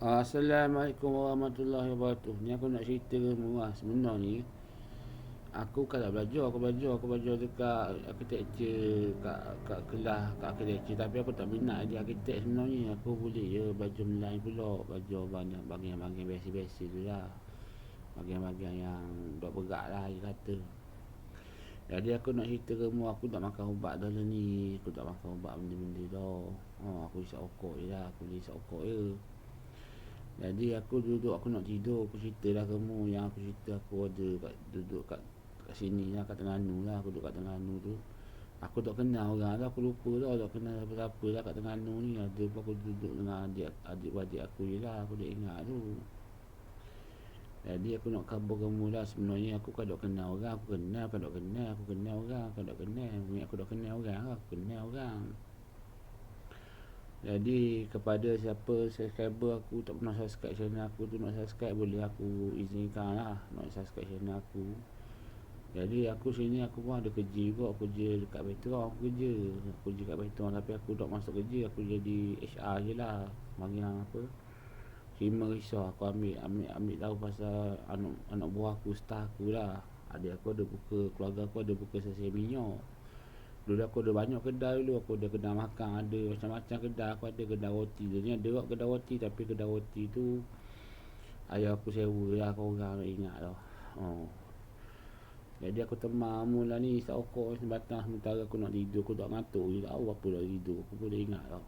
Assalamualaikum warahmatullahi wabarakatuh. Ni aku nak cerita kamu lah. Sebenarnya aku kalau belajar dekat architecture, kat kelas kat architecture, tapi aku tak minat je arkitek sebenarnya. Aku boleh je belajar online pula, belajar banyak bahagian-bahagian biasa-biasa tu lah. Bahagian-bahagian yang dok berat lah dia kata. Jadi aku nak cerita kamu, aku tak makan ubat dah lah ni. Aku tak makan ubat benda-benda dah. Aku isap rokok je lah, aku boleh isap rokok je. Jadi aku duduk, aku nak tidur, aku cerita lah kamu. Yang aku cerita aku ada duduk kat sini lah, kat Terengganu lah. Aku duduk kat Terengganu tu, aku tak kenal orang lah, aku lupa dah tak kenal siapa-siapa lah kat Terengganu ni. Ada pun aku duduk dengan adik-adik aku je lah, aku dah ingat tu. Jadi aku nak khabar kamu lah. Sebenarnya aku kan tak kenal orang, aku kenal orang, kan tak kenal. Aku tak kenal orang lah, aku kenal orang. Jadi kepada siapa subscriber aku tak pernah subscribe channel aku tu, nak subscribe boleh aku izinkan lah, nak subscribe channel aku. Jadi aku sini aku pun ada kerja juga, aku kerja dekat Petron, aku kerja kat Petron, tapi aku tak masuk kerja, aku jadi HR je lah. Bahagian apa, terima risau. Aku ambil tahu pasal anak buah aku, staff aku lah. Adik aku ada buka, keluarga aku ada buka stesen minyak. Dulu aku ada banyak kedai dulu, aku ada kedai makan, ada macam-macam kedai, aku ada kedai roti. Dia ada juga kedai roti, tapi kedai roti tu ayah aku sewa lah, kau orang nak ingat lah. Jadi aku temam mula ni isap rokok sebatang, sementara aku nak tidur, aku tak ngantuk je, tak tahu apa nak tidur, aku boleh ingat lah.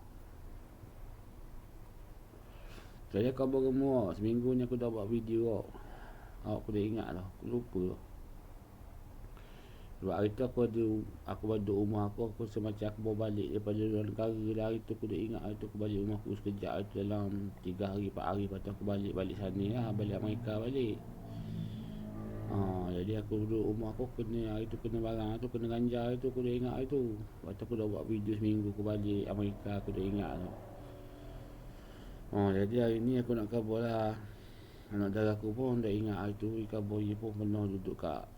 Jadi kau baru gemuk, seminggu ni aku dah buat video lah. Aku dah ingat lah, aku lupa lah. Sebab hari tu aku duduk rumah aku semacam aku bawa balik daripada luar negara lah. Hari tu aku dah ingat, hari tu aku balik rumah aku sekejap, hari tu dalam 3 hari 4 hari. Lepas tu aku balik sana lah, balik Amerika balik. Jadi aku duduk rumah aku kena, hari tu kena barang tu, kena ganja. Hari tu aku dah ingat hari tu. Lepas tu aku dah buat video seminggu aku balik Amerika, aku dah ingat tu. Jadi hari ni aku nak khabar lah. Anak dara aku pun dah ingat hari tu, khabar dia pun pernah duduk kat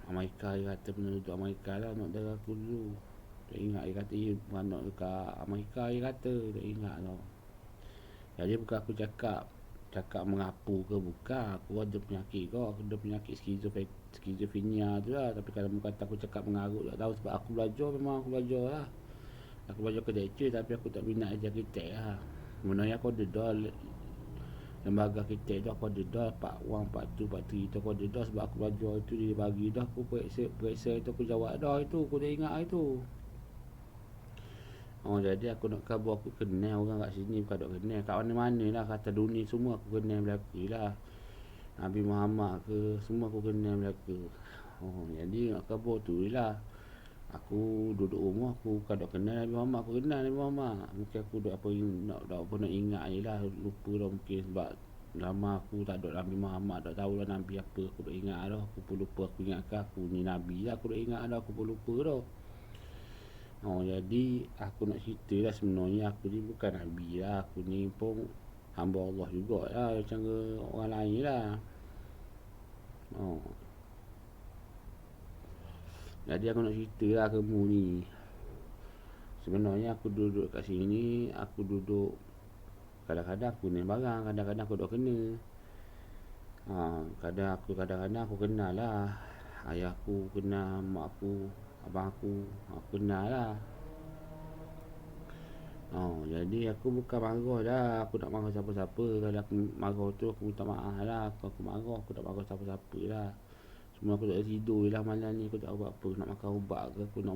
Amerika. Dia kata pernah duduk Amerika lah anak dara aku dulu. Dia ingat, dia kata dia beranak dekat Amerika, dia kata dia ingat tau. Jadi bukan aku cakap mengapu ke, bukan. Aku ada penyakit kau, aku ada penyakit skizofrenia tu lah. Tapi kalau kata aku cakap mengarut tak tahu, sebab aku belajar, memang aku belajar lah. Aku belajar architecture, tapi aku tak minat ajar arkitek lah. Sebenarnya aku ada dah lembaga arkitek tu, aku ada dah part 1, part 2, part 3 tu aku ada dah. Sebab aku belajar itu dia bagi dah, aku periksa itu aku jawab dah itu, aku dah ingat itu. Jadi aku nak khabar aku kenal orang kat sini, bukan tak kenal, kat mana-mana lah, kata dunia semua aku kenal mereka lah. Nabi Muhammad ke, semua aku kenal mereka. Jadi nak khabar tu je lah. Aku duduk rumah, aku bukan tak kenal Nabi Muhammad, aku kenal Nabi Muhammad. Mungkin aku nak ingat je lah, lupa dah mungkin sebab lama aku tak ada Nabi Muhammad, tak tahu lah Nabi apa, aku tak ingat dah. Aku pun lupa, aku ingatkan aku ni Nabi lah, aku tak ingat dah, aku pun lupa dah. Jadi aku nak cerita lah, sebenarnya aku ni bukan Nabi lah, aku ni pun hamba Allah juga lah, macam orang lain lah. Jadi aku nak cerita lah kamu ni. Sebenarnya aku duduk kat sini, aku duduk kadang-kadang aku ni barang, kadang-kadang aku tak kena. Kadang-kadang aku kenal lah. Ayah aku kenal, mak aku, abang aku kenal lah. Jadi aku bukan marah dah, aku tak marah siapa-siapa. Kalau aku marah tu aku minta maaf lah. Kalau aku marah, aku tak marah siapa-siapa lah. Semua aku tak boleh tidur je lah malam ni, aku tak buat apa, nak makan ubat ke, aku nak